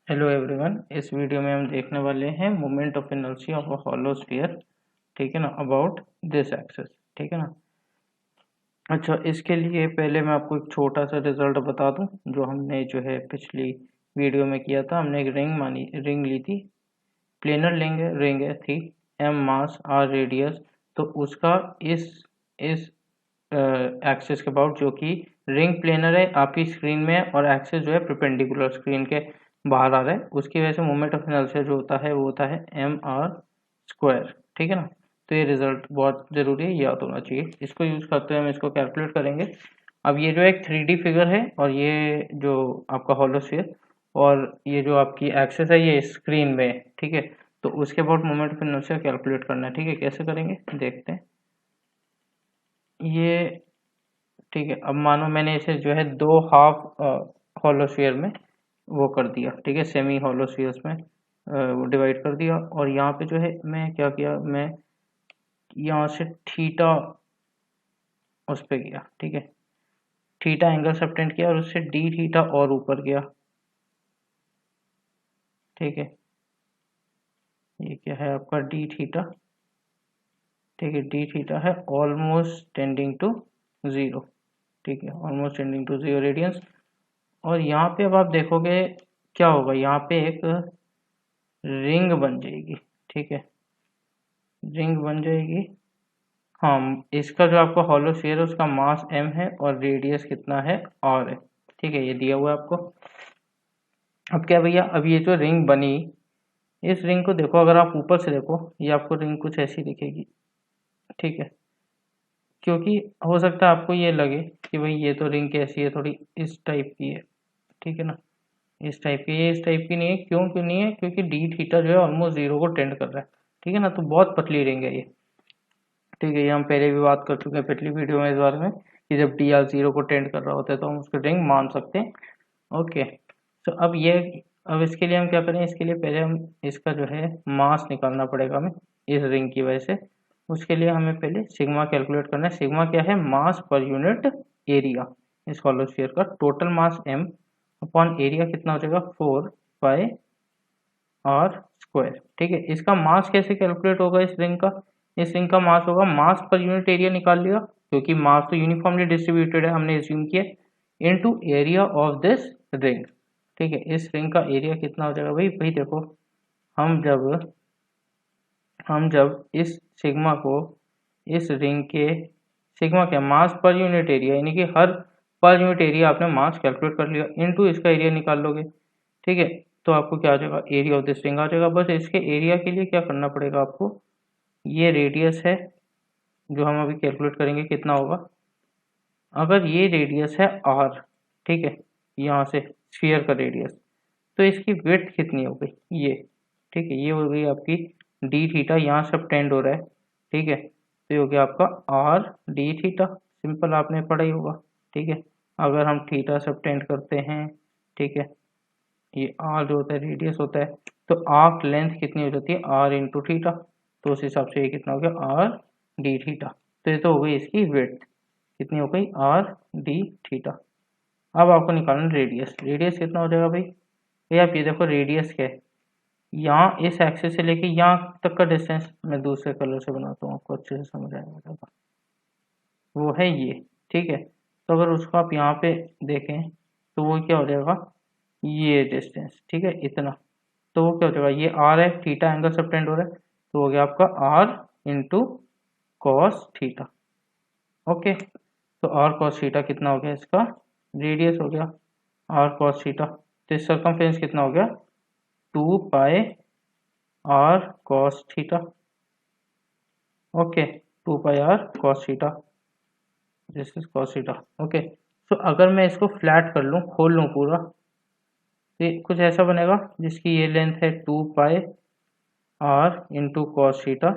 Hello everyone. इस video में हम देखने वाले हैं moment of inertia of a hollow sphere. ठीक है ना, अबाउट दिस एक्सिस। ठीक है ना। अच्छा, इसके लिए पहले मैं आपको एक छोटा सा रिजल्ट बता दूं जो हमने जो है पिछली वीडियो में किया था। हमने एक रिंग ली थी, प्लेनर रिंग है थी, एम मास आर रेडियस। तो उसका इस एक्सिस के अबाउट, जो कि रिंग प्लेनर है आपकी स्क्रीन में, और एक्सिस जो है परपेंडिकुलर स्क्रीन के बाहर आ रहा है, उसकी वजह से मोमेंट ऑफ इनर्शिया जो होता है वो होता है एम आर स्क्वायर। ठीक है ना। तो ये रिजल्ट बहुत ज़रूरी है, याद होना चाहिए। इसको यूज़ करते हुए हम इसको कैलकुलेट करेंगे। अब ये जो एक 3D फिगर है, और ये जो आपका हॉलोस्फीयर और ये जो आपकी एक्सिस है ये स्क्रीन में है। ठीक है। तो उसके about moment of inertia calculate करना है। ठीक है, कैसे करेंगे देखते हैं। ये ठीक है। अब मानो मैंने इसे जो है दो हाफ हॉलोस्फीयर में वो कर दिया। ठीक है, सेमी हॉलोस्फीयर्स में वो डिवाइड कर दिया। और यहाँ पे जो है मैं क्या किया, मैं यहाँ से थीटा उस पे किया। ठीक है, थीटा एंगल सबटेंड किया और उससे डी थीटा और ऊपर गया। ठीक है, ये क्या है आपका डी थीटा। ठीक है, डी थीटा है ऑलमोस्ट टेंडिंग टू ज़ीरो। ठीक है, almost tending to zero radians. और यहाँ पे अब आप देखोगे क्या होगा, यहाँ पे एक रिंग बन जाएगी। ठीक है, रिंग बन जाएगी। हाँ, इसका जो आपका हॉलो स्फीयर है उसका मास m है और रेडियस कितना है r है। ठीक है, ये दिया हुआ है आपको। अब क्या भैया, अब ये जो रिंग बनी, इस रिंग को देखो, अगर आप ऊपर से देखो ये आपको रिंग कुछ ऐसी दिखेगी। ठीक है, क्योंकि हो सकता है आपको ये लगे कि भाई ये तो रिंग कैसी है, थोड़ी इस टाइप की है। ठीक है ना, इस टाइप की। ये इस टाइप की नहीं है, क्यों नहीं है, क्योंकि डी थीटा जो है ऑलमोस्ट जीरो को टेंड कर रहा है। ठीक है ना, तो बहुत पतली रिंग है ये। ठीक है, ये हम पहले भी बात कर चुके हैं पिछली वीडियो में इस बारे में, कि जब डी आर जीरो को टेंड कर रहा होता है तो हम उसको रिंग मान सकते हैं। ओके, तो अब इसके लिए हम क्या करें, इसके लिए पहले हम इसका जो है मास निकालना पड़ेगा हमें इस रिंग की वजह से। उसके लिए हमें पहले सिग्मा कैलकुलेट करना है। सिग्मा क्या है, मास पर यूनिट एरिया। इस हॉलो स्फीयर का total mass m upon area कितना हो जाएगा, 4 पाई आर स्क्वायर। ठीक है, इसका मास कैसे कैलकुलेट होगा इस रिंग का, इस रिंग का मास होगा, मास पर यूनिट एरिया निकाल लिया, क्योंकि मास तो यूनिफॉर्मली डिस्ट्रीब्यूटेड है, हमने एज्यूम किया, into area of this ring. ठीक है, इस रिंग का एरिया कितना हो जाएगा भाई, भाई देखो, हम जब हम जब इस सिग्मा को इस रिंग के सिग्मा क्या, मास पर यूनिट एरिया, यानी कि हर पर यूनिट एरिया आपने मास कैलकुलेट कर लिया, इनटू इसका एरिया निकाल लोगे। ठीक है, तो आपको क्या आ जाएगा, एरिया ऑफ दिस रिंग आ जाएगा। बस इसके एरिया के लिए क्या करना पड़ेगा आपको, ये रेडियस है जो हम अभी कैलकुलेट करेंगे कितना होगा। अगर ये रेडियस है आर, ठीक है, यहाँ से स्फीयर का रेडियस, तो इसकी विड्थ कितनी हो गई ये। ठीक है, ये हो गई आपकी डी थीटा, यहाँ सब टेंड हो रहा है। ठीक है, तो ये हो गया आपका आर डी थीटा, सिंपल आपने पढ़ा ही होगा। ठीक है, अगर हम थीटा सब टेंड करते हैं, ठीक है, ये आर जो होता है रेडियस होता है, तो आर्क लेंथ कितनी हो जाती है, आर इंटू थीटा। तो उस हिसाब से ये कितना हो गया, आर डी थीटा। तो ये तो हो गई इसकी विड्थ, कितनी हो गई, आर डी थीटा। अब आपको निकालना रेडियस, रेडियस कितना हो जाएगा भाई, ये आप ये देखो रेडियस क्या है, यहाँ इस एक्सिस से लेके यहाँ तक का डिस्टेंस, मैं दूसरे कलर से बनाता हूँ आपको अच्छे से समझ आएगा ज़्यादा, वो है ये। ठीक है, तो अगर उसको आप यहाँ पे देखें तो वो क्या हो जाएगा, ये डिस्टेंस। ठीक है, इतना, तो वो क्या हो जाएगा, ये आर है, थीटा एंगल सबटेंड हो रहा है, तो हो गया आपका r into cos theta. Okay, तो आर कॉस थीटा कितना हो गया, इसका रेडियस हो गया आर कॉस थीटा। तो सर्कमफ्रेंस कितना हो गया, 2 pi r cos theta. Okay, 2 pi r cos theta, this is cos theta. Okay, तो अगर मैं इसको फ्लैट कर लूँ, खोल लूँ पूरा, तो ये कुछ ऐसा बनेगा जिसकी ये लेंथ है 2 pi are into cos theta,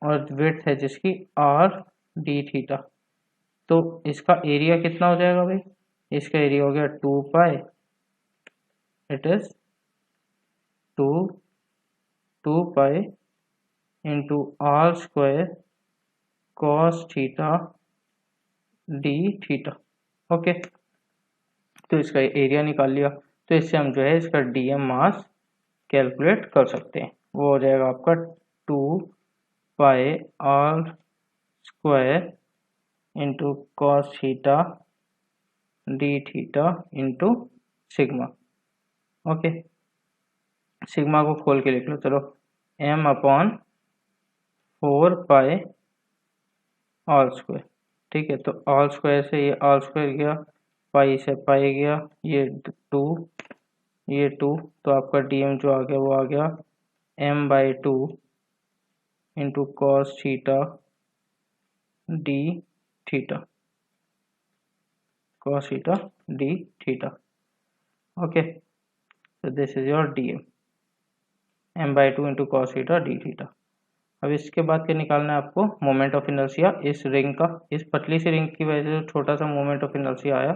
और विड्थ है जिसकी आर डी थीटा। तो इसका एरिया कितना हो जाएगा भाई, इसका एरिया हो गया 2 pi, it is two 2 pi into r square cos theta d theta. Okay, तो इसका एरिया निकाल लिया। तो इससे हम जो है इसका डीएम मास कैलकुलेट कर सकते हैं। वो हो जाएगा आपका 2 pi r square into cos theta d theta into sigma. Okay, sigma को खोल के लिख लो, चलो m upon 4 pi all square. ठीक है, तो ऑल स्क्वायर से ये ऑल स्क्वायर गया, पाई से पाई गया, ये 2, ये 2, तो आपका डीएम जो आ गया वो आ गया m/2 into cos theta d theta, cos theta d theta. Okay, so this is your dm, m/2 into cos theta d theta. अब इसके बाद क्या निकालना है आपको? मोमेंट ऑफ इनर्शिया इस रिंग का। इस पतली सी रिंग की वजह से जो छोटा सा मोमेंट ऑफ इनर्शिया आया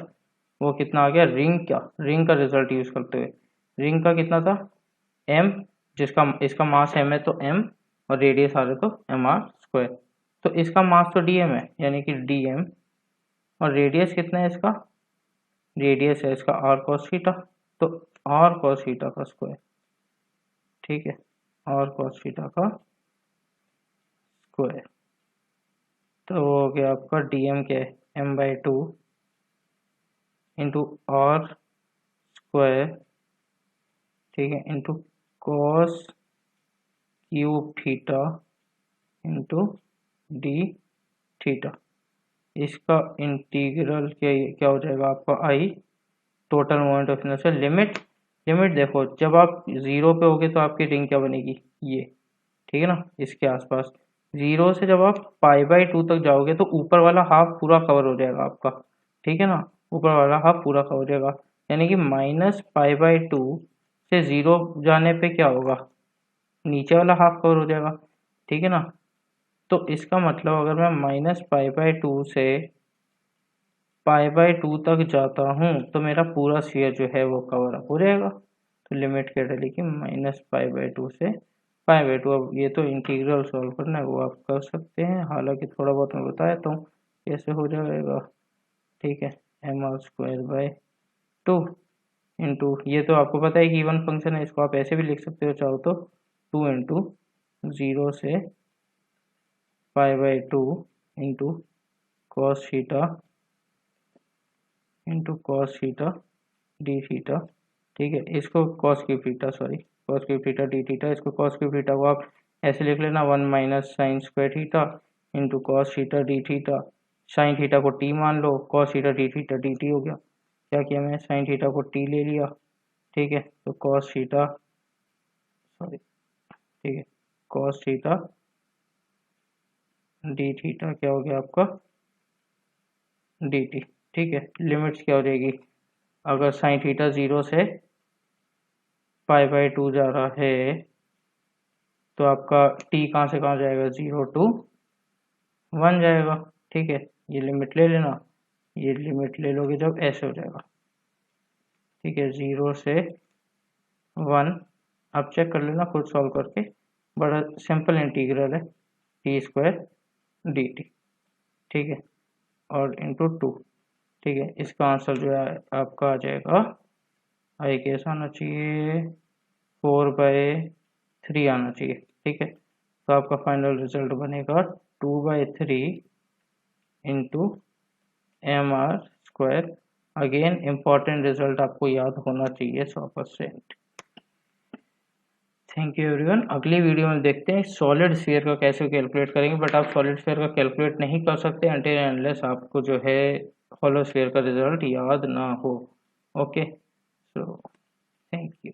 वो कितना आ गया? रिंग का रिजल्ट यूज करते हुए रिंग का कितना था? m, जिसका इसका मास m है तो m, और रेडियस आ रहा तो mr²। तो इसका मास तो dm है, यानी कि dm, और रेडियस कितना है इसका? रेडियस है इसका r cos थीटा, तो r cos थीटा का स्क्वायर। ठीक है, r cos थीटा का स्क्वायर। तो वो हो गया आपका dm क्या है? m/2 इंटू r स्क्वायर, ठीक है, into cos cube theta into d theta. इसका इंटीग्रल क्या हो जाएगा आपका? I total moment of inertia limit देखो, जब आप 0 पे होगे तो आपकी रिंग क्या बनेगी? ये, ठीक है ना, इसके आसपास। 0 से जब आप π/2 तक जाओगे तो ऊपर वाला हाफ पूरा कवर हो जाएगा आपका, ठीक है ना, ऊपर वाला हाफ पूरा कवर हो जाएगा, यानी कि -π/2 से 0 जाने पे क्या होगा? नीचे वाला हाफ कवर हो जाएगा, ठीक है ना। तो इसका मतलब अगर मैं -π/2 से π/2 तक जाता हूँ तो मेरा पूरा स्फीयर जो है वो कवर अप हो जाएगा। तो लिमिट क्या डालेगी? -π/2 से π/2। अब ये तो इंटीग्रल सॉल्व करना है, वो आप कर सकते हैं, हालांकि थोड़ा बहुत मैं बताया तो कैसे हो जाएगा। ठीक है, mr²/2 इंटू, ये तो आपको पता है कि इवन फंक्शन है, इसको आप ऐसे भी लिख सकते हो चाहो तो, 2 इंटू 0 से π/2 into cos theta into cos theta d theta. ठीक है, इसको cos cube theta, cos cube theta d theta, इसको cos क्यूब थीटा को आप ऐसे लिख लेना 1 - sin square theta into cos theta d theta. sin theta को t मान लो, cos theta d theta d t हो गया। क्या किया मैं? sin थीटा को t ले लिया, ठीक है, तो cos थीटा, ठीक है, cos थीटा डी थीटा क्या हो गया आपका? D T. ठीक है, लिमिट्स क्या हो जाएगी? अगर sin थीटा 0 से π/2 जा रहा है तो आपका t कहाँ से कहाँ जाएगा? 0 to 1 जाएगा। ठीक है, ये लिमिट ले लेना, ये लिमिट ले लोगे जब ऐसे हो जाएगा। ठीक है, 0 से 1, आप चेक कर लेना खुद सॉल्व करके, बड़ा सिंपल इंटीग्रल है, t² dt। ठीक है, और इंटू 2। ठीक है, इसका आंसर जो है आपका आ जाएगा, आई कैसा आना चाहिए? 4/3 आना चाहिए। ठीक है, तो आपका फाइनल रिजल्ट बनेगा 2/3 into mr²। Again important result आपको याद होना चाहिए 100%। Thank you everyone. अगली वीडियो में देखते हैं सॉलिड स्फीयर का कैसे कैलकुलेट करेंगे, बट आप सॉलिड स्फीयर का कैलकुलेट नहीं कर सकते अनटिल अनलेस आपको जो है होलो स्फीयर का रिजल्ट याद ना हो। Okay, so thank you.